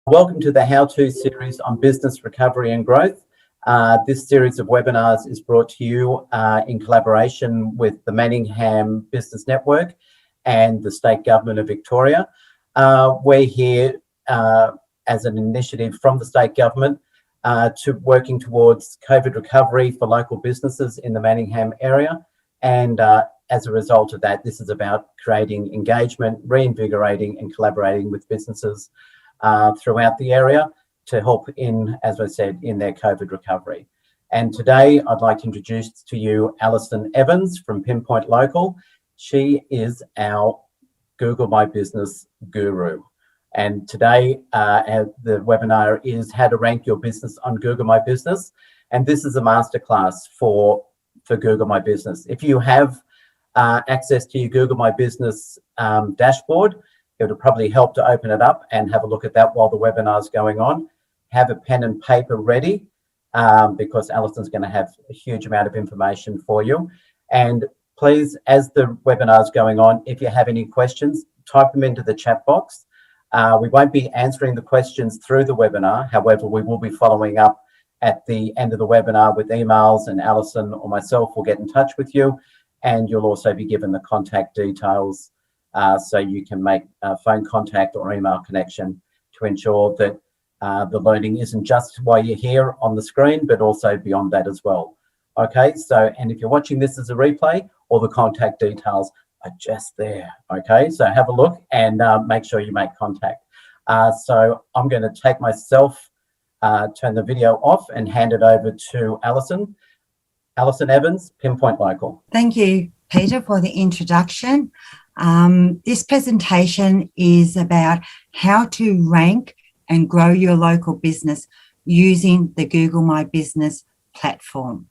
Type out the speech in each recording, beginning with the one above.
Welcome to the How-To series on business recovery and growth. This series of webinars is brought to you in collaboration with the Manningham Business Network and the State Government of Victoria. We're here as an initiative from the State Government to working towards COVID recovery for local businesses in the Manningham area. And as a result of that, this is about creating engagement, reinvigorating and collaborating with businesses throughout the area to help in, as I said, in their COVID recovery. And today I'd like to introduce to you Alison Evans from Pinpoint Local. She is our Google My Business guru. And today the webinar is how to rank your business on Google My Business. And this is a masterclass for Google My Business. If you have access to your Google My Business dashboard, it'll probably help to open it up and have a look at that while the webinar is going on. Have a pen and paper ready because Alison's going to have a huge amount of information for you. And please, as the webinar is going on, if you have any questions, type them into the chat box. We won't be answering the questions through the webinar. However, we will be following up at the end of the webinar with emails, and Alison or myself will get in touch with you. And you'll also be given the contact details so you can make phone contact or email connection to ensure that the learning isn't just while you're here on the screen, but also beyond that as well. Okay, so, and if you're watching this as a replay, all the contact details are just there. Okay, so have a look and make sure you make contact. So I'm going to take myself, turn the video off and hand it over to Alison. Alison Evans, Pinpoint Local. Thank you, Peter, for the introduction. This presentation is about how to rank and grow your local business using the Google My Business platform.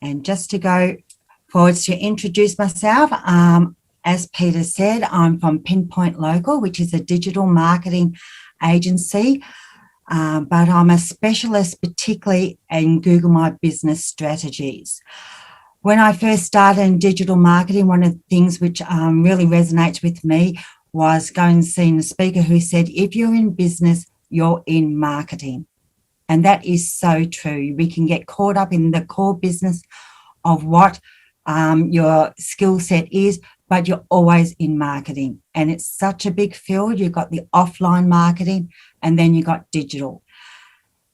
And just to go forwards to introduce myself, as Peter said, I'm from Pinpoint Local, which is a digital marketing agency, but I'm a specialist particularly in Google My Business strategies. When I first started in digital marketing, one of the things which really resonates with me was going and seeing a speaker who said, if you're in business, you're in marketing. And that is so true. We can get caught up in the core business of what your skill set is, but you're always in marketing. And it's such a big field. You've got the offline marketing and then you've got digital.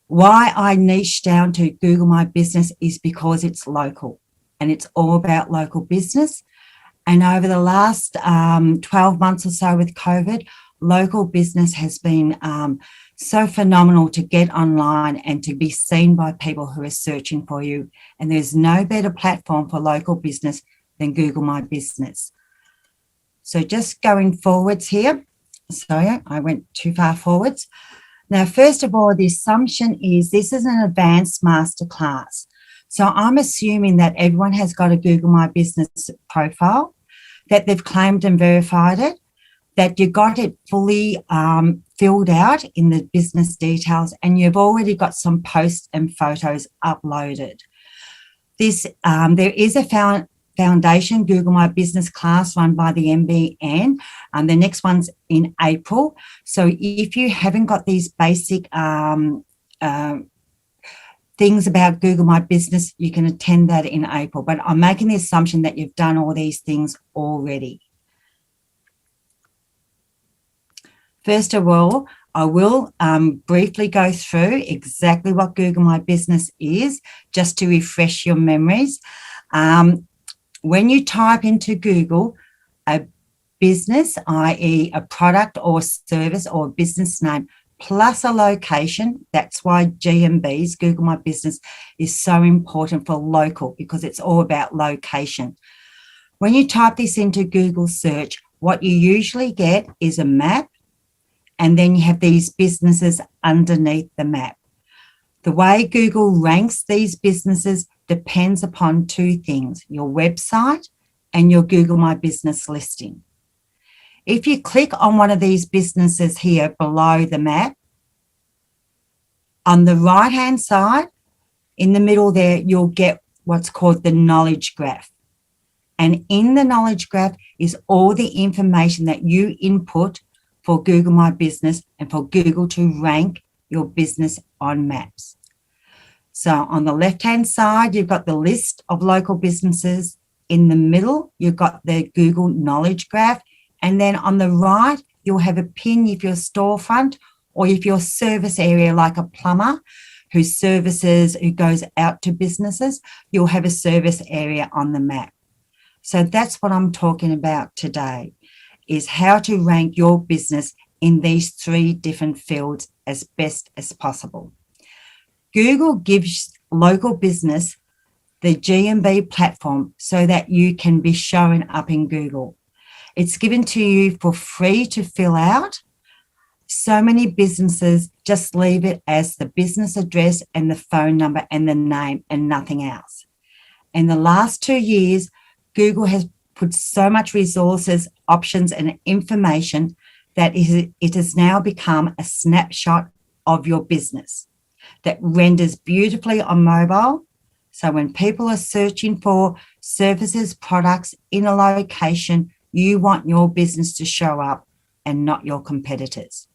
Why I niche down to Google My Business is because it's local. And it's all about local business. And over the last 12 months or so with COVID, local business has been so phenomenal to get online and to be seen by people who are searching for you. And there's no better platform for local business than Google My Business. So just going forwards here. Sorry, I went too far forwards. Now, first of all, the assumption is this is an advanced masterclass. So I'm assuming that everyone has got a Google My Business profile, that they've claimed and verified it, that you got it fully filled out in the business details, and you've already got some posts and photos uploaded. There is a foundation Google My Business class run by the MBN, and the next one's in April. So if you haven't got these basic things about Google My Business, you can attend that in April. But I'm making the assumption that you've done all these things already. First of all, I will briefly go through exactly what Google My Business is, just to refresh your memories. When you type into Google a business, i.e. a product or service or business name, plus a location, that's why GMB's Google My Business is so important for local, because it's all about location. When you type this into Google search, what you usually get is a map, and then you have these businesses underneath the map. The way Google ranks these businesses depends upon two things: your website and your Google My Business listing. If you click on one of these businesses here below the map, on the right-hand side, in the middle there, you'll get what's called the knowledge graph. And in the knowledge graph is all the information that you input for Google My Business and for Google to rank your business on maps. So on the left-hand side, you've got the list of local businesses. In the middle, you've got the Google Knowledge Graph. And then on the right, you'll have a pin if you're storefront or if you're service area like a plumber who goes out to businesses, you'll have a service area on the map. So that's what I'm talking about today, is how to rank your business in these 3 different fields as best as possible. Google gives local business the GMB platform so that you can be showing up in Google. It's given to you for free to fill out. So many businesses just leave it as the business address and the phone number and the name and nothing else. In the last 2 years, Google has put so much resources, options, and information that it has now become a snapshot of your business that renders beautifully on mobile. So when people are searching for services, products in a location, you want your business to show up and not your competitors.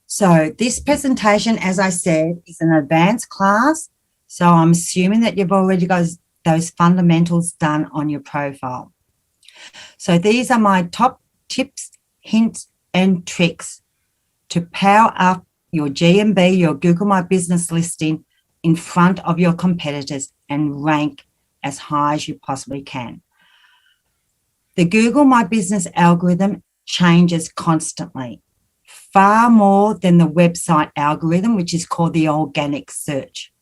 So this presentation, as I said, is an advanced class. So I'm assuming that you've already got those fundamentals done on your profile. So these are my top tips, hints, and tricks to power up your GMB, your Google My Business listing in front of your competitors and rank as high as you possibly can. The Google My Business algorithm changes constantly, far more than the website algorithm, which is called the organic search.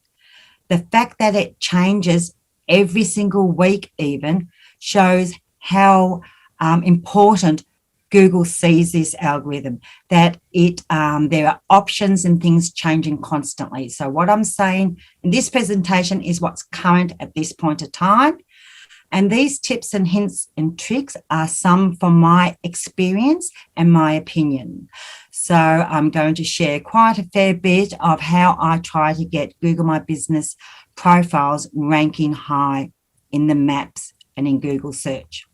The fact that it changes every single week even shows how important Google sees this algorithm, that there are options and things changing constantly. So what I'm saying in this presentation is what's current at this point of time. And these tips and hints and tricks are some from my experience and my opinion. So I'm going to share quite a fair bit of how I try to get Google My Business profiles ranking high in the maps and in Google search.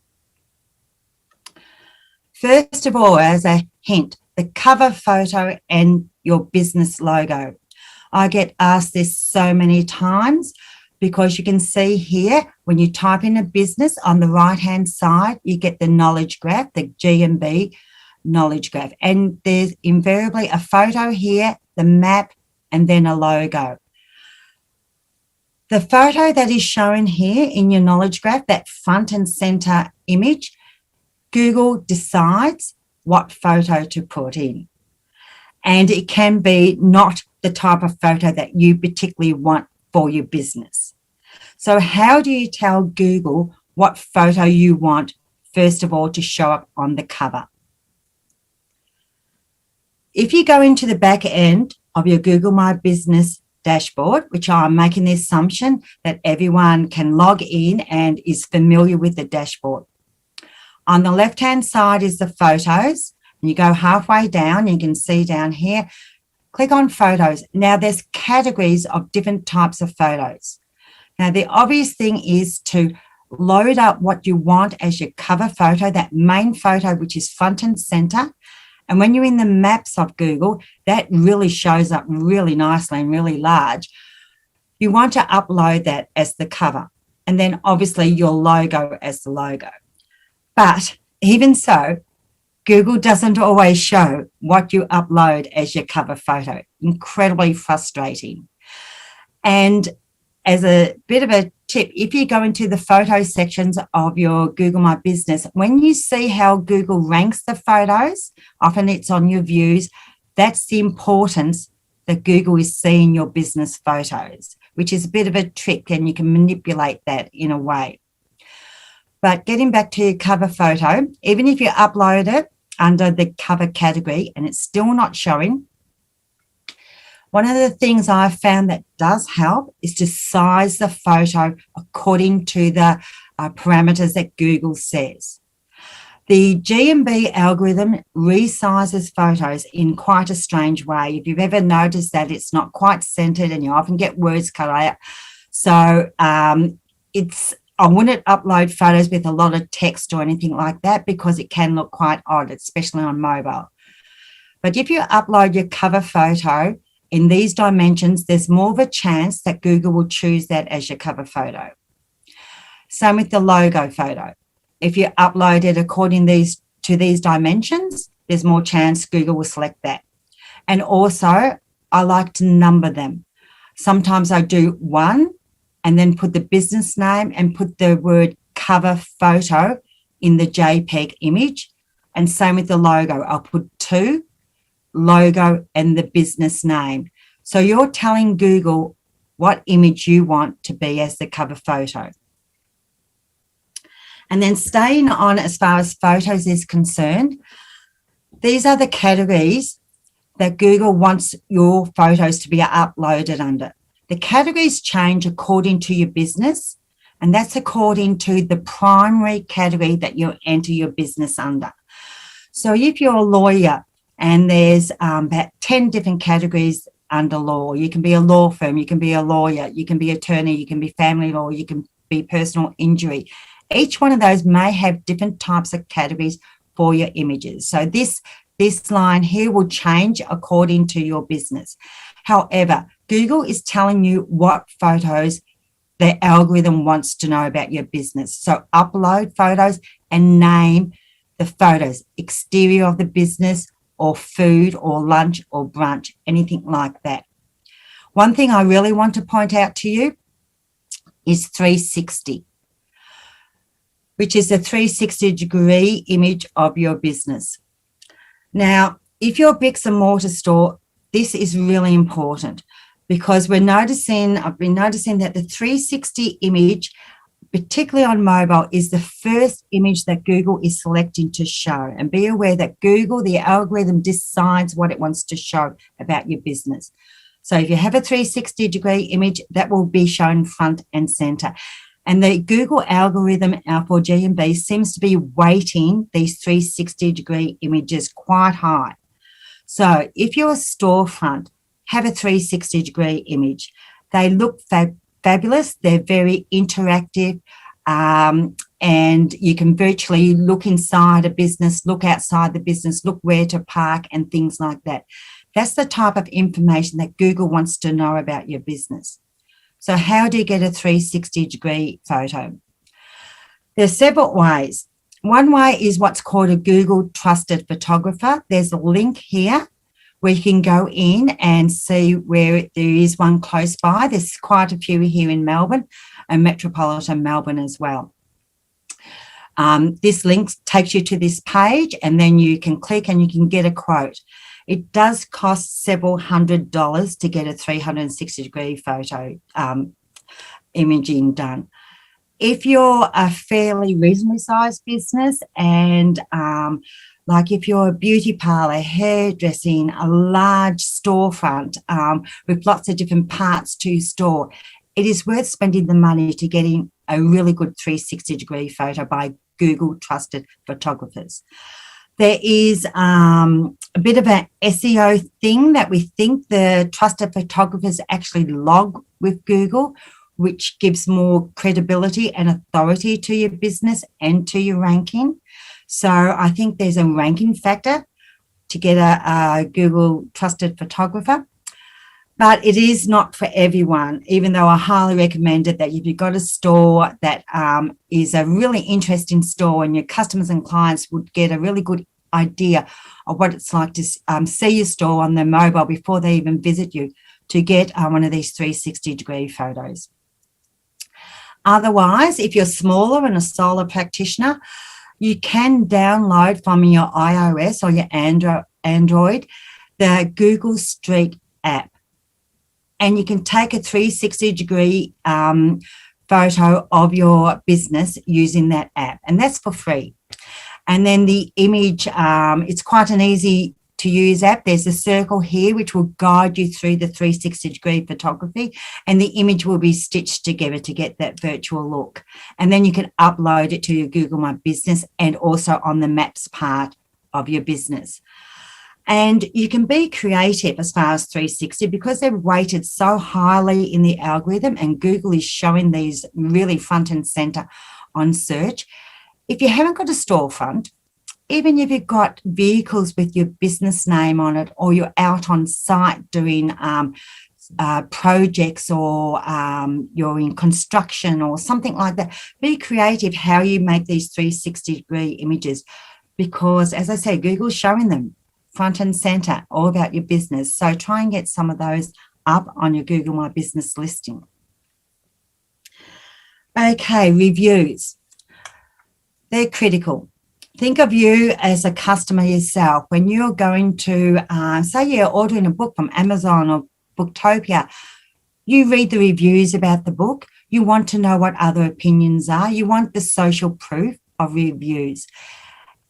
First of all, as a hint, the cover photo and your business logo. I get asked this so many times because you can see here when you type in a business on the right-hand side, you get the knowledge graph, the GMB knowledge graph. And there's invariably a photo here, the map, and then a logo. The photo that is shown here in your knowledge graph, that front and center image, Google decides what photo to put in. And it can be not the type of photo that you particularly want for your business. So how do you tell Google what photo you want, first of all, to show up on the cover? If you go into the back end of your Google My Business dashboard, which I'm making the assumption that everyone can log in and is familiar with the dashboard. On the left-hand side is the photos. And you go halfway down, you can see down here, click on photos. Now there's categories of different types of photos. Now the obvious thing is to load up what you want as your cover photo, that main photo, which is front and center. And when you're in the maps of Google, that really shows up really nicely and really large. You want to upload that as the cover. And then obviously your logo as the logo. But even so, Google doesn't always show what you upload as your cover photo. Incredibly frustrating. And as a bit of a tip, if you go into the photo sections of your Google My Business, when you see how Google ranks the photos, often it's on your views, that's the importance that Google is seeing your business photos, which is a bit of a trick, and you can manipulate that in a way. But getting back to your cover photo, even if you upload it under the cover category and it's still not showing, one of the things I've found that does help is to size the photo according to the parameters that Google says. The GMB algorithm resizes photos in quite a strange way. If you've ever noticed that it's not quite centered and you often get words cut out. So it's I wouldn't upload photos with a lot of text or anything like that because it can look quite odd, especially on mobile. But if you upload your cover photo in these dimensions, there's more of a chance that Google will choose that as your cover photo. Same with the logo photo. If you upload it according to these dimensions, there's more chance Google will select that. And also, I like to number them. Sometimes I do 1 and then put the business name and put the word cover photo in the JPEG image. And same with the logo. I'll put 2, logo and the business name. So you're telling Google what image you want to be as the cover photo. And then staying on as far as photos is concerned, these are the categories that Google wants your photos to be uploaded under. The categories change according to your business, and that's according to the primary category that you enter your business under. So if you're a lawyer and there's about 10 different categories under law, you can be a law firm, you can be a lawyer, you can be attorney, you can be family law, you can be personal injury. Each one of those may have different types of categories for your images. So this line here will change according to your business. However, Google is telling you what photos the algorithm wants to know about your business. So upload photos and name the photos, exterior of the business or food or lunch or brunch, anything like that. One thing I really want to point out to you is 360. Which is a 360-degree image of your business. Now, if you're a bricks and mortar store, this is really important because I've been noticing that the 360 image, particularly on mobile, is the first image that Google is selecting to show. And be aware that Google, the algorithm, decides what it wants to show about your business. So if you have a 360-degree image, that will be shown front and center. And the Google algorithm for GMB seems to be weighting these 360-degree images quite high. So if you're a storefront, have a 360-degree image. They look fabulous. They're very interactive. And you can virtually look inside a business, look outside the business, look where to park and things like that. That's the type of information that Google wants to know about your business. So how do you get a 360-degree photo? There's several ways. One way is what's called a Google Trusted Photographer. There's a link here where you can go in and see where there is one close by. There's quite a few here in Melbourne and metropolitan Melbourne as well. This link takes you to this page and then you can click and you can get a quote. It does cost several $100s to get a 360-degree photo imaging done. If you're a fairly reasonably sized business and like if you're a beauty parlor, hairdressing, a large storefront with lots of different parts to store, it is worth spending the money to getting a really good 360-degree photo by Google Trusted Photographers. There is a bit of an SEO thing that we think the trusted photographers actually log with Google, which gives more credibility and authority to your business and to your ranking. So I think there's a ranking factor to get a Google Trusted Photographer. But it is not for everyone, even though I highly recommend it that if you've got a store that is a really interesting store and your customers and clients would get a really good idea of what it's like to see your store on their mobile before they even visit you, to get one of these 360-degree photos. Otherwise, if you're smaller and a solo practitioner, you can download from your iOS or your Android the Google Street app. And you can take a 360-degree photo of your business using that app, and that's for free. And then the image, it's quite an easy to use app. There's a circle here which will guide you through the 360-degree photography, and the image will be stitched together to get that virtual look. And then you can upload it to your Google My Business and also on the maps part of your business. And you can be creative as far as 360 because they're weighted so highly in the algorithm, and Google is showing these really front and center on search. If you haven't got a storefront, even if you've got vehicles with your business name on it, or you're out on site doing projects, or you're in construction or something like that, be creative how you make these 360-degree images, because as I say, Google's showing them front and center, all about your business. So try and get some of those up on your Google My Business listing. Okay, reviews. They're critical. Think of you as a customer yourself. When you're going to, say you're ordering a book from Amazon or Booktopia, you read the reviews about the book. You want to know what other opinions are. You want the social proof of reviews.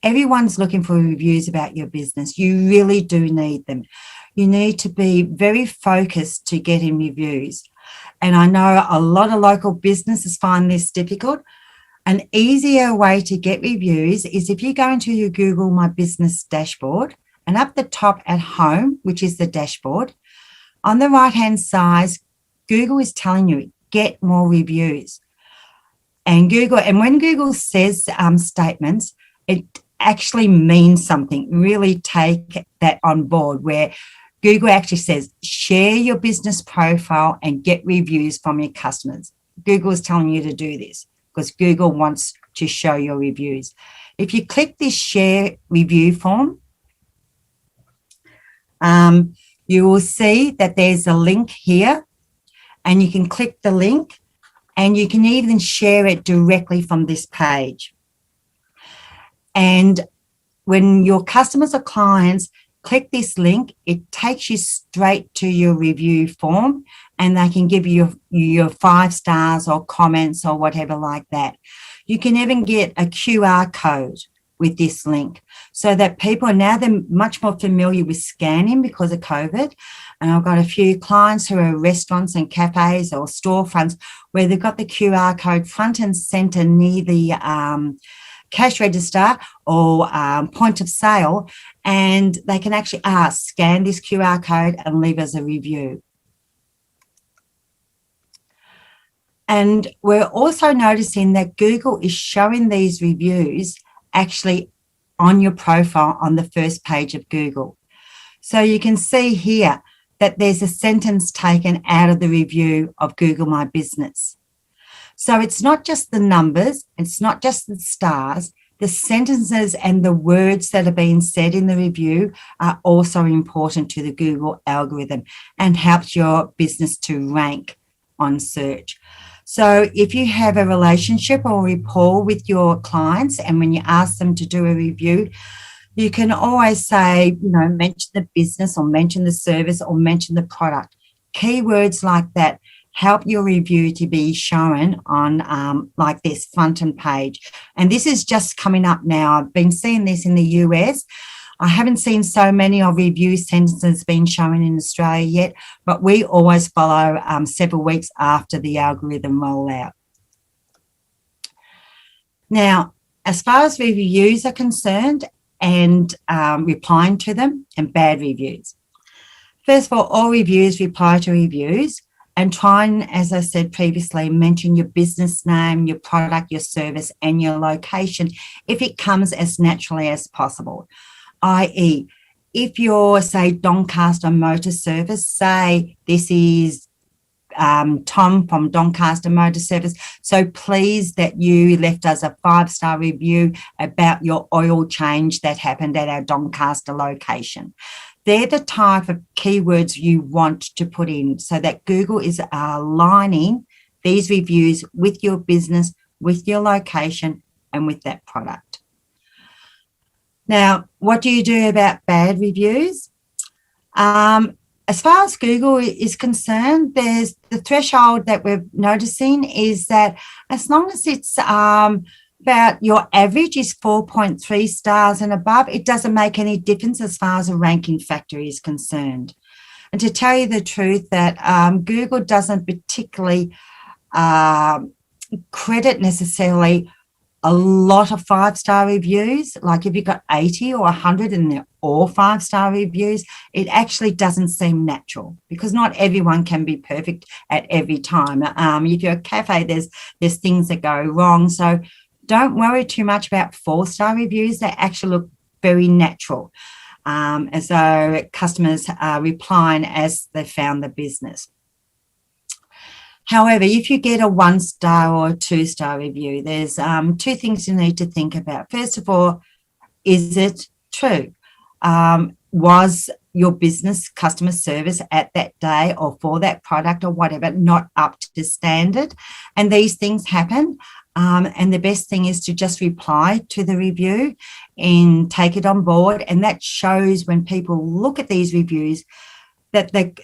Everyone's looking for reviews about your business. You really do need them. You need to be very focused to getting reviews. And I know a lot of local businesses find this difficult. An easier way to get reviews is if you go into your Google My Business dashboard, and up the top at home, which is the dashboard, on the right-hand side, Google is telling you, get more reviews. And when Google says statements, it actually means something. Really take that on board, where Google actually says, share your business profile and get reviews from your customers. Google is telling you to do this because Google wants to show your reviews. If you click this share review form, you will see that there's a link here, and you can click the link, and you can even share it directly from this page. And when your customers or clients click this link, it takes you straight to your review form, and they can give you your 5 stars or comments or whatever like that. You can even get a QR code with this link, so that people now, they're much more familiar with scanning because of COVID. And I've got a few clients who are restaurants and cafes or storefronts where they've got the QR code front and center near the cash register or point of sale, and they can actually scan this QR code and leave us a review. And we're also noticing that Google is showing these reviews actually on your profile on the first page of Google. So you can see here that there's a sentence taken out of the review of Google My Business. So it's not just the numbers, it's not just the stars, the sentences and the words that are being said in the review are also important to the Google algorithm and helps your business to rank on search. So if you have a relationship or rapport with your clients, and when you ask them to do a review, you can always say, mention the business or mention the service or mention the product. Keywords like that help your review to be shown on like this front and page. And this is just coming up now. I've been seeing this in the US. I haven't seen so many of review sentences being shown in Australia yet, but we always follow several weeks after the algorithm rollout. Now, as far as reviews are concerned and replying to them and bad reviews. First of all reviews reply to reviews, and try and, as I said previously, mention your business name, your product, your service, and your location if it comes as naturally as possible. i.e., if you're, say, Doncaster Motor Service, say this is Tom from Doncaster Motor Service, so please that you left us a 5-star review about your oil change that happened at our Doncaster location. They're the type of keywords you want to put in so that Google is aligning these reviews with your business, with your location, and with that product. Now, what do you do about bad reviews? As far as Google is concerned, there's the threshold that we're noticing is that as long as it's about your average is 4.3 stars and above, it doesn't make any difference as far as a ranking factor is concerned. And to tell you the truth, that Google doesn't particularly credit necessarily a lot of 5-star reviews. Like if you've got 80 or 100 and they're all 5-star reviews, it actually doesn't seem natural because not everyone can be perfect at every time. If you're a cafe, there's things that go wrong. So don't worry too much about 4-star reviews. They actually look very natural, as though customers are replying as they found the business. However, if you get a 1-star or a 2-star review, there's 2 things you need to think about. First of all, is it true? Was your business customer service at that day or for that product or whatever not up to standard? And these things happen. And the best thing is to just reply to the review and take it on board. And that shows when people look at these reviews that the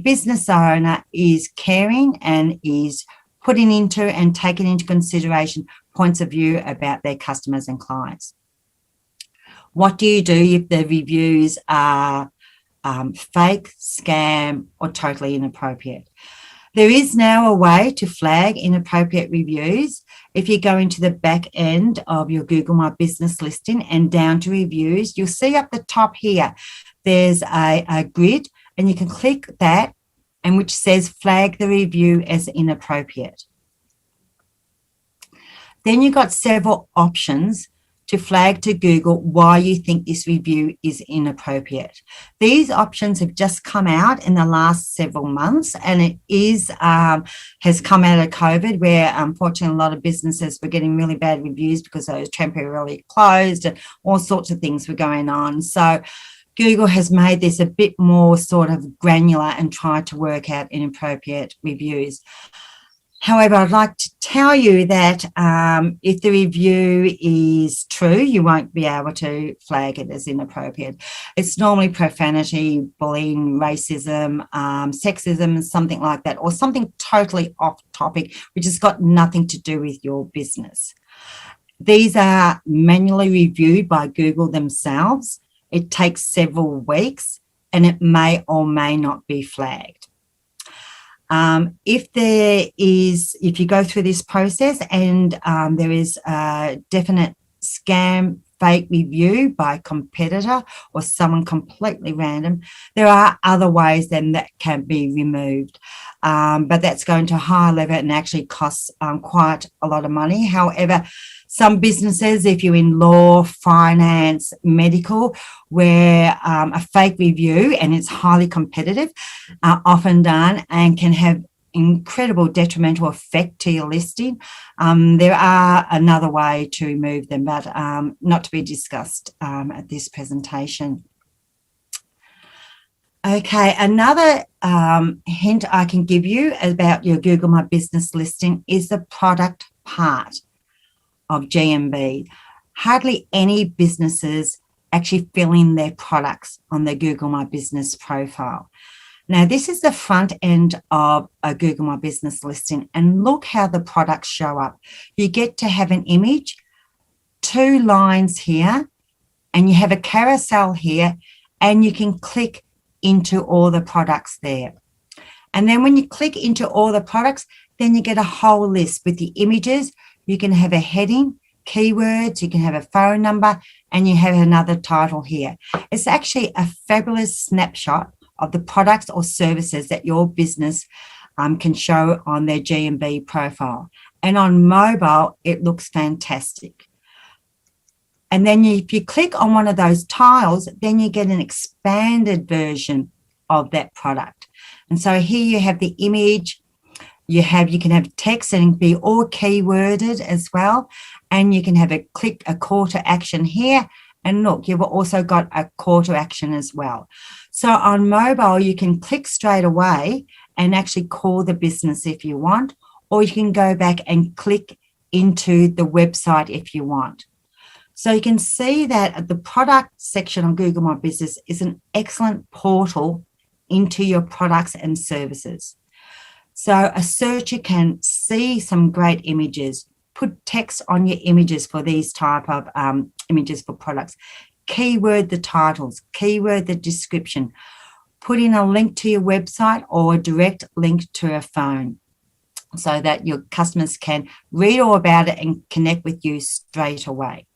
business owner is caring and is putting into and taking into consideration points of view about their customers and clients. What do you do if the reviews are fake, scam, or totally inappropriate? There is now a way to flag inappropriate reviews. If you go into the back end of your Google My Business listing and down to reviews, you'll see up the top here, there's a grid, and you can click that, and which says flag the review as inappropriate. Then you've got several options to flag to Google why you think this review is inappropriate. These options have just come out in the last several months, and it is has come out of COVID, where unfortunately a lot of businesses were getting really bad reviews because they were temporarily closed and all sorts of things were going on. So Google has made this a bit more sort of granular and tried to work out inappropriate reviews. However, I'd like to tell you that if the review is true, you won't be able to flag it as inappropriate. It's normally profanity, bullying, racism, sexism, something like that, or something totally off topic, which has got nothing to do with your business. These are manually reviewed by Google themselves. It takes several weeks, and it may or may not be flagged. If you go through this process and there is a definite scam, fake review by a competitor or someone completely random, there are other ways then that can be removed. But that's going to a higher level and actually costs quite a lot of money. However, some businesses, if you're in law, finance, medical, where a fake review and it's highly competitive, are often done and can have incredible detrimental effect to your listing. There are another way to remove them, but not to be discussed at this presentation. Okay, another hint I can give you about your Google My Business listing is the product part of GMB. Hardly any businesses actually fill in their products on their Google My Business profile. Now, this is the front end of a Google My Business listing, and look how the products show up. You get to have an image, 2 lines here, and you have a carousel here, and you can click into all the products there. And then when you click into all the products, then you get a whole list with the images. You can have a heading, keywords, you can have a phone number, and you have another title here. It's actually a fabulous snapshot of the products or services that your business can show on their GMB profile. And on mobile, it looks fantastic. And then if you click on one of those tiles, then you get an expanded version of that product. And so here you have the image, you can have text and be all keyworded as well. And you can have a call to action here. And look, you've also got a call to action as well. So on mobile, you can click straight away and actually call the business if you want, or you can go back and click into the website if you want. So you can see that the product section on Google My Business is an excellent portal into your products and services. So a searcher can see some great images, put text on your images for these type of images for products, keyword the titles, keyword the description, put in a link to your website or a direct link to a phone so that your customers can read all about it and connect with you straight away.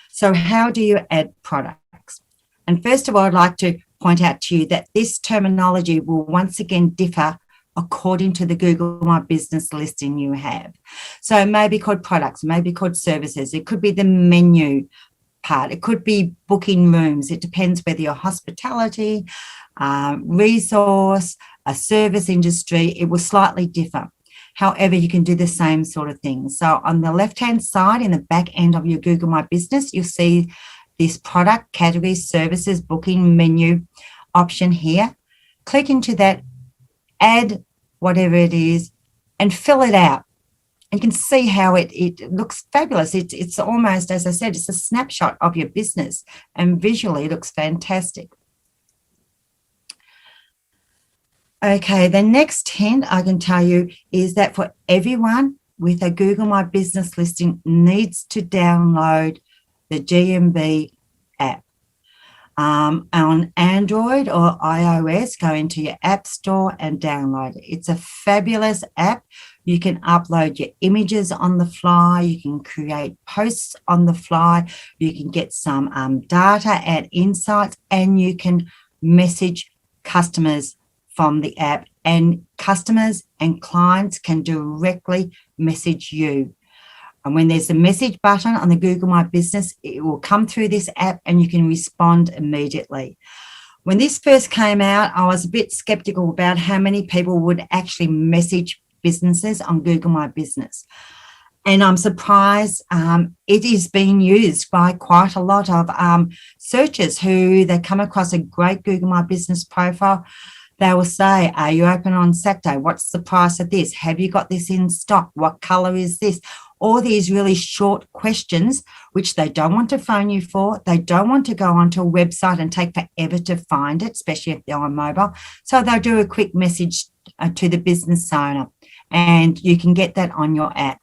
So how do you add products? And first of all, I'd like to point out to you that this terminology will once again differ according to the Google My Business listing you have. So it may be called products, it may be called services, it could be the menu part, it could be booking rooms. It depends whether you're hospitality, resource, a service industry, it will slightly differ. However, you can do the same sort of thing. So on the left-hand side, in the back end of your Google My Business, you'll see this product, category, services, booking, menu option here. Click into that, add whatever it is, and fill it out. And you can see how it looks fabulous. It's almost, as I said, it's a snapshot of your business, and visually it looks fantastic. Okay, the next hint I can tell you is that for everyone with a Google My Business listing needs to download the GMB app. On Android or iOS, go into your app store and download it. It's a fabulous app. You can upload your images on the fly. You can create posts on the fly. You can get some data and insights, and you can message customers from the app, and customers and clients can directly message you. And when there's a message button on the Google My Business, it will come through this app and you can respond immediately. When this first came out, I was a bit skeptical about how many people would actually message businesses on Google My Business. And I'm surprised it is being used by quite a lot of searchers who they come across a great Google My Business profile. They will say, are you open on Saturday? What's the price of this? Have you got this in stock? What color is this? All these really short questions, which they don't want to phone you for. They don't want to go onto a website and take forever to find it, especially if they're on mobile. So they'll do a quick message to the business owner, and you can get that on your app.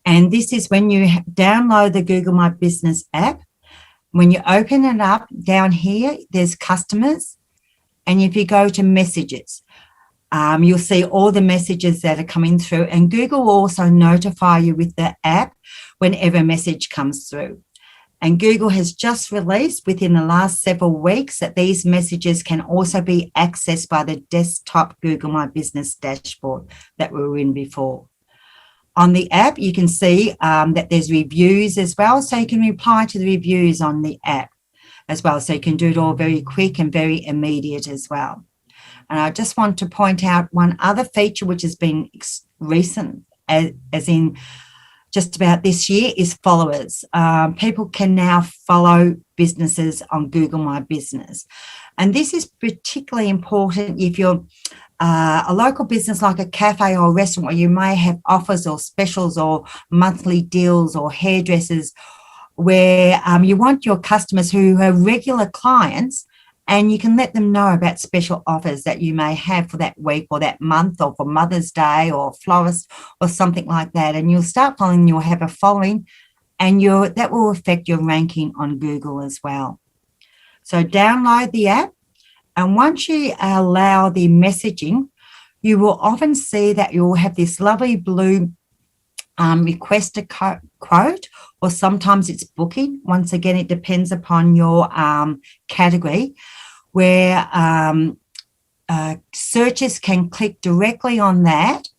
And this is when you download the Google My Business app. When you open it up, down here, there's customers. And if you go to messages, you'll see all the messages that are coming through. And Google will also notify you with the app whenever a message comes through. And Google has just released within the last several weeks that these messages can also be accessed by the desktop Google My Business dashboard that we were in before. On the app, you can see that there's reviews as well. So you can reply to the reviews on the app as well. So you can do it all very quick and very immediate as well. And I just want to point out one other feature which has been recent, as in just about this year, is followers. People can now follow businesses on Google My Business. And this is particularly important if you're a local business like a cafe or a restaurant where you may have offers or specials or monthly deals or hairdressers where you want your customers who are regular clients, and you can let them know about special offers that you may have for that week or that month or for Mother's Day or florist or something like that. And you'll start following, you'll have a following, and that will affect your ranking on Google as well. So download the app, and once you allow the messaging, you will often see that you will have this lovely blue request a quote, or sometimes it's booking. Once again, it depends upon your category, where searchers can click directly on that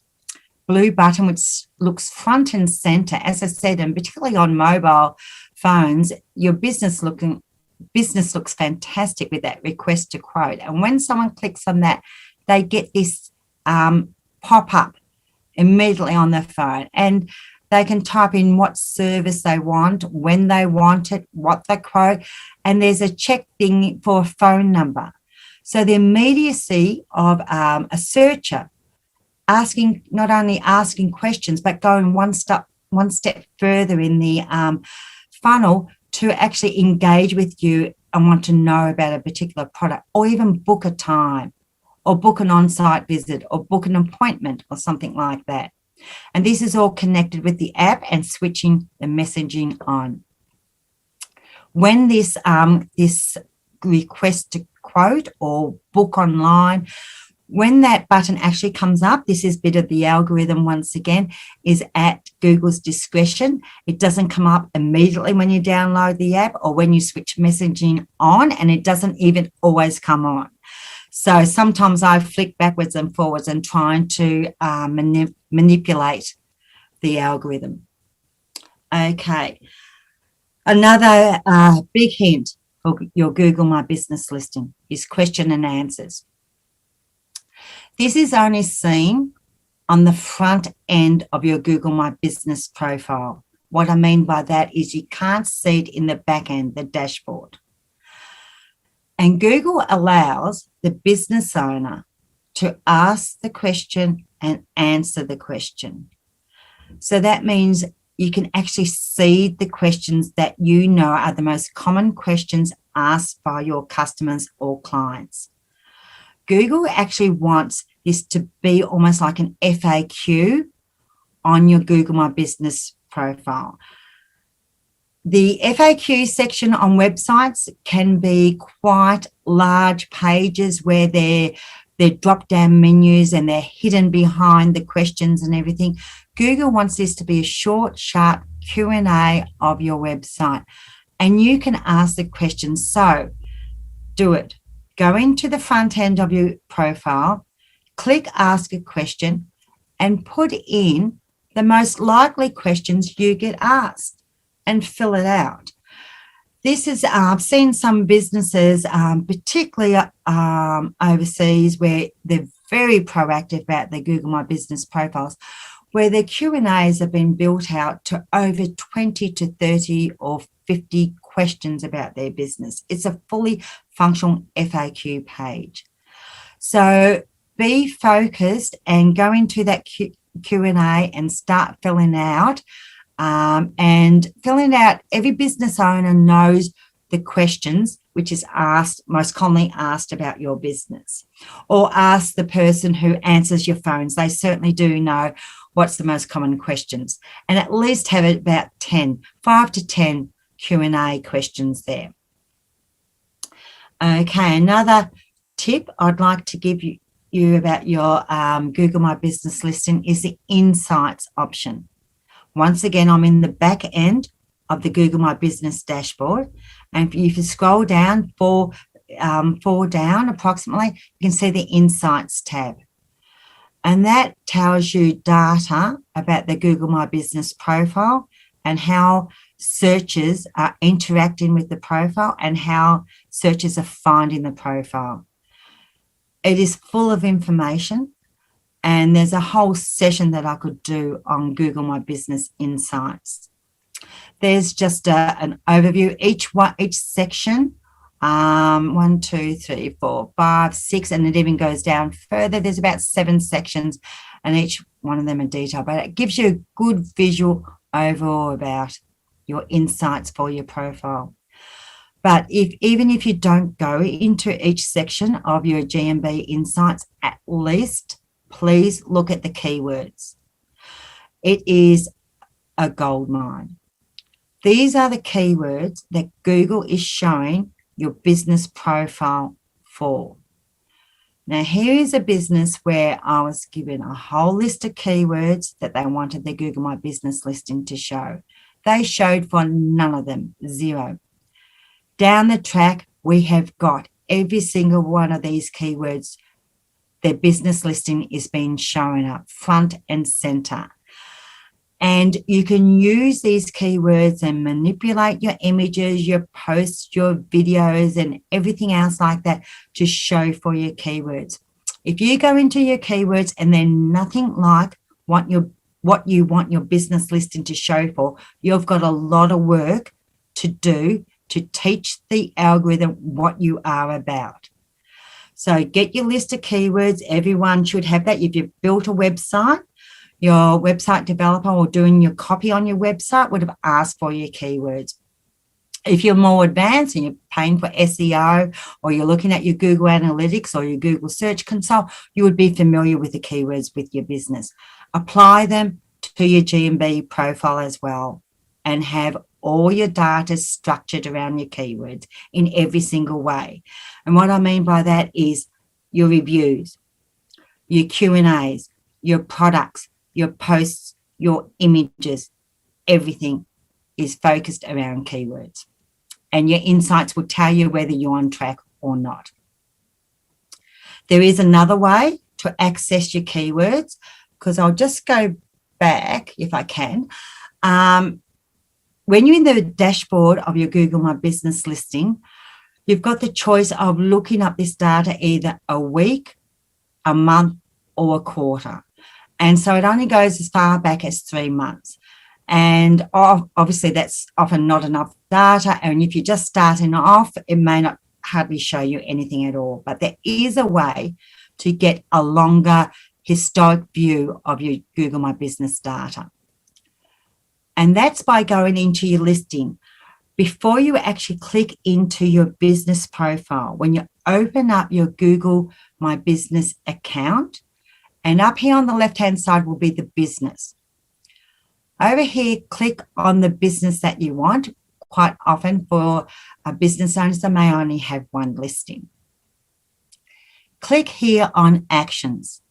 blue button, which looks front and center, as I said, and particularly on mobile phones, your business looks fantastic with that request to quote. And when someone clicks on that, they get this pop-up immediately on their phone, and they can type in what service they want, when they want it, what they quote, and there's a check thing for a phone number. So the immediacy of a searcher not only asking questions, but going one step further in the funnel to actually engage with you and want to know about a particular product, or even book a time, or book an on-site visit, or book an appointment, or something like that. And this is all connected with the app and switching the messaging on. When this request to quote or book online, When that button actually comes up, this is a bit of the algorithm once again, is at Google's discretion. It doesn't come up immediately when you download the app or when you switch messaging on, and it doesn't even always come on. So sometimes I flick backwards and forwards and trying to manipulate the algorithm. Okay. Another big hint for your Google My Business listing is question and answers. This is only seen on the front end of your Google My Business profile. What I mean by that is you can't see it in the back end, the dashboard. And Google allows the business owner to ask the question and answer the question. So that means you can actually see the questions that you know are the most common questions asked by your customers or clients. Google actually wants this to be almost like an FAQ on your Google My Business profile. The FAQ section on websites can be quite large pages where they're drop-down menus and they're hidden behind the questions and everything. Google wants this to be a short, sharp Q&A of your website, and you can ask the questions. So do it. Go into the front end of your profile, click Ask a Question, and put in the most likely questions you get asked and fill it out. This is, I've seen some businesses, particularly overseas, where they're very proactive about their Google My Business profiles, where their Q&As have been built out to over 20 to 30 or 50 questions about their business. It's a fully functional FAQ page. So be focused and go into that Q&A and start filling out. Every business owner knows the questions which is asked, most commonly asked about your business, or ask the person who answers your phones. They certainly do know what's the most common questions, and at least have about 5 to 10 Q&A questions there. Okay, another tip I'd like to give you about your Google My Business listing is the Insights option. Once again, I'm in the back end of the Google My Business dashboard, and if you scroll down, four down approximately, you can see the Insights tab. And that tells you data about the Google My Business profile and how searchers are interacting with the profile and how searchers are finding the profile. It is full of information, and there's a whole session that I could do on Google My Business Insights. There's just an overview. Each section, 1, 2, 3, 4, 5, 6, and it even goes down further. There's about 7 sections, and each one of them are detailed, but it gives you a good visual overall about your insights for your profile. But even if you don't go into each section of your GMB Insights, at least please look at the keywords. It is a goldmine. These are the keywords that Google is showing your business profile for. Now, here is a business where I was given a whole list of keywords that they wanted their Google My Business listing to show. They showed for none of them, 0. Down the track, we have got every single one of these keywords. Their business listing is being shown up front and center. And you can use these keywords and manipulate your images, your posts, your videos, and everything else like that to show for your keywords. If you go into your keywords and they're nothing like what you want your business listing to show for, you've got a lot of work to do to teach the algorithm what you are about. So get your list of keywords. Everyone should have that. If you've built a website, your website developer or doing your copy on your website would have asked for your keywords. If you're more advanced and you're paying for SEO, or you're looking at your Google Analytics or your Google Search Console, you would be familiar with the keywords with your business. Apply them to your GMB profile as well, and have all your data structured around your keywords in every single way. And what I mean by that is your reviews. your Q&As, your products, your posts, your images, everything is focused around keywords. And your insights will tell you whether you're on track or not. There is another way to access your keywords, because I'll just go back if I can. When you're in the dashboard of your Google My Business listing, you've got the choice of looking up this data either a week, a month, or a quarter. And so it only goes as far back as 3 months. And obviously that's often not enough data. And if you're just starting off, it may not hardly show you anything at all. But there is a way to get a longer historic view of your Google My Business data. And that's by going into your listing. Before you actually click into your business profile, when you open up your Google My Business account, and up here on the left-hand side will be the business. Over here, click on the business that you want. Quite often for business owners, they may only have one listing. Click here on Actions.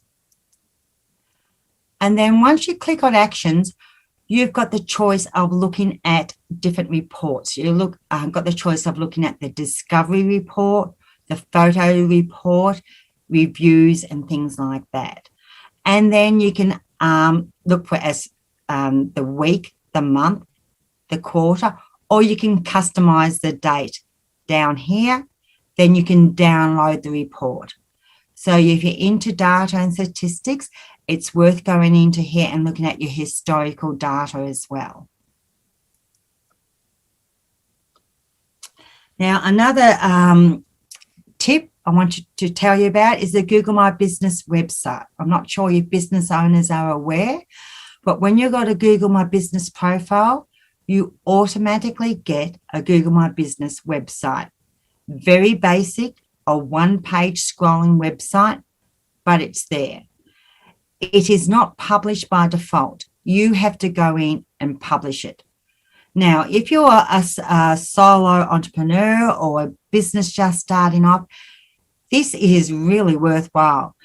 And then once you click on Actions, you've got the choice of looking at different reports. You got the choice of looking at the discovery report, the photo report, reviews, and things like that. And then you can look for the week, the month, the quarter, or you can customize the date down here. Then you can download the report. So if you're into data and statistics, it's worth going into here and looking at your historical data as well. Now, another tip I want to tell you about is the Google My Business website. I'm not sure if business owners are aware, but when you've got a Google My Business profile, you automatically get a Google My Business website. Very basic, a one-page scrolling website, but it's there. It is not published by default. You have to go in and publish it. Now, if you're a solo entrepreneur or a business just starting off, this is really worthwhile.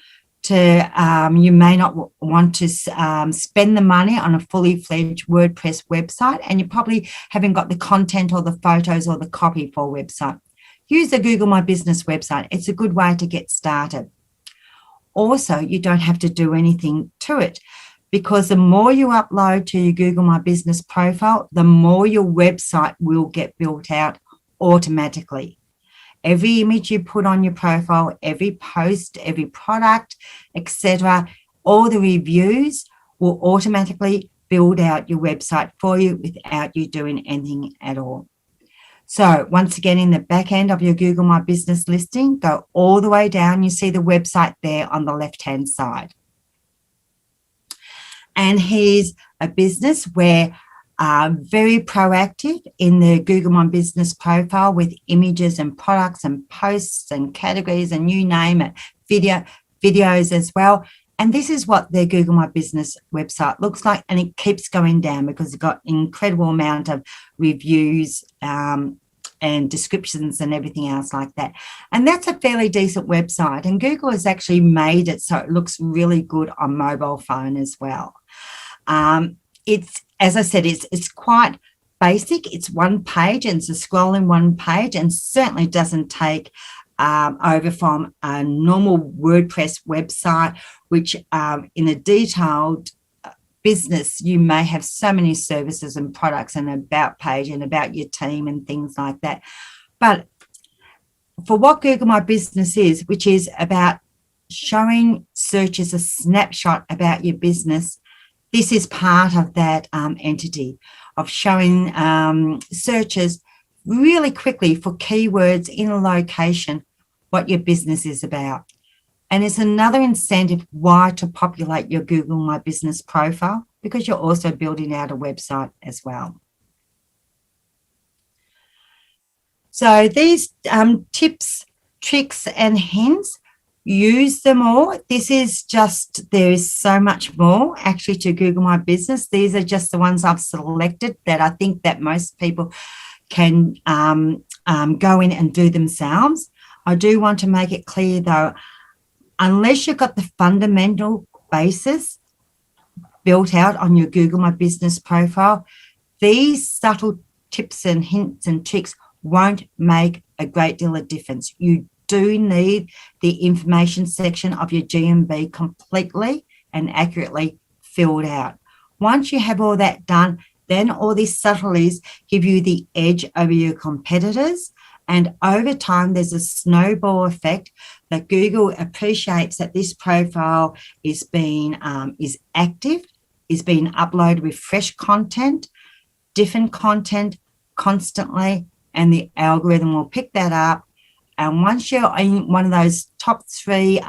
You may not want to spend the money on a fully fledged WordPress website, and you probably haven't got the content or the photos or the copy for a website. Use the Google My Business website. It's a good way to get started. Also, you don't have to do anything to it, because the more you upload to your Google My Business profile, the more your website will get built out automatically. Every image you put on your profile, every post, every product, etc., all the reviews will automatically build out your website for you without you doing anything at all. So once again, in the back end of your Google My Business listing, go all the way down. You see the website there on the left-hand side. And here's a business where very proactive in the Google My Business profile with images and products and posts and categories and you name it, videos as well. And this is what their Google My Business website looks like, and it keeps going down because it's got an incredible amount of reviews and descriptions and everything else like that. And that's a fairly decent website, and Google has actually made it so it looks really good on mobile phone as well. It's, as I said, it's quite basic. It's one page and it's a scrolling one page, and certainly doesn't take over from a normal WordPress website, which in a detailed business, you may have so many services and products and about page and about your team and things like that. But for what Google My Business is, which is about showing searchers a snapshot about your business, this is part of that entity of showing searchers really quickly for keywords in a location what your business is about. And it's another incentive why to populate your Google My Business profile, because you're also building out a website as well. So these tips, tricks, and hints, use them all. This is just, there is so much more actually to Google My Business. These are just the ones I've selected that I think that most people can go in and do themselves. I do want to make it clear though, unless you've got the fundamental basis built out on your Google My Business profile, these subtle tips and hints and tricks won't make a great deal of difference. You do need the information section of your GMB completely and accurately filled out. Once you have all that done, then all these subtleties give you the edge over your competitors. And over time, there's a snowball effect that Google appreciates that this profile is active, is being uploaded with fresh content, different content constantly, and the algorithm will pick that up. And once you're in one of those top 3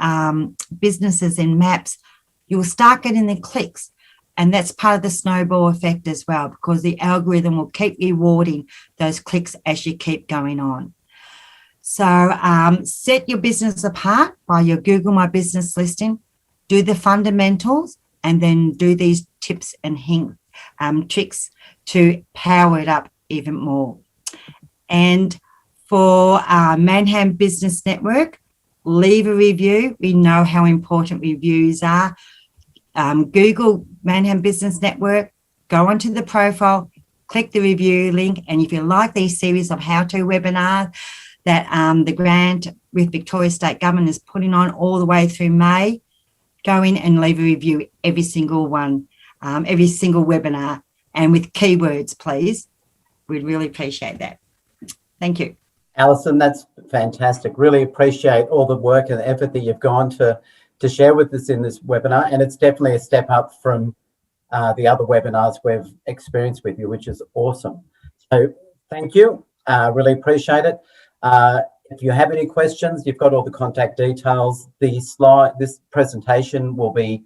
businesses in maps, you'll start getting the clicks. And that's part of the snowball effect as well, because the algorithm will keep rewarding those clicks as you keep going on. So set your business apart by your Google My Business listing, do the fundamentals, and then do these tips and tricks to power it up even more. And for Manningham Business Network, leave a review. We know how important reviews are. Google Manningham Business Network, go onto the profile, click the review link, and if you like these series of how-to webinars that the grant with Victorian State Government is putting on all the way through May, go in and leave a review every single one, every single webinar, and with keywords, please. We'd really appreciate that. Thank you. Alison, that's fantastic. Really appreciate all the work and effort that you've gone to share with us in this webinar. And it's definitely a step up from the other webinars we've experienced with you, which is awesome. So thank you. Really appreciate it. If you have any questions, you've got all the contact details. This presentation will be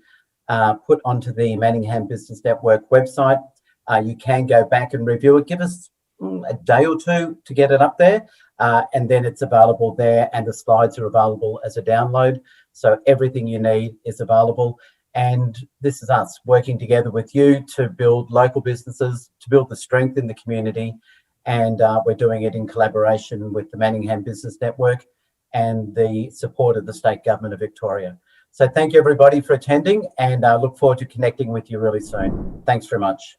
put onto the Manningham Business Network website. You can go back and review it. Give us a day or two to get it up there, and then it's available there, and the slides are available as a download. So everything you need is available. And this is us working together with you to build local businesses, to build the strength in the community. And we're doing it in collaboration with the Manningham Business Network and the support of the State Government of Victoria. So thank you everybody for attending, and I look forward to connecting with you really soon. Thanks very much.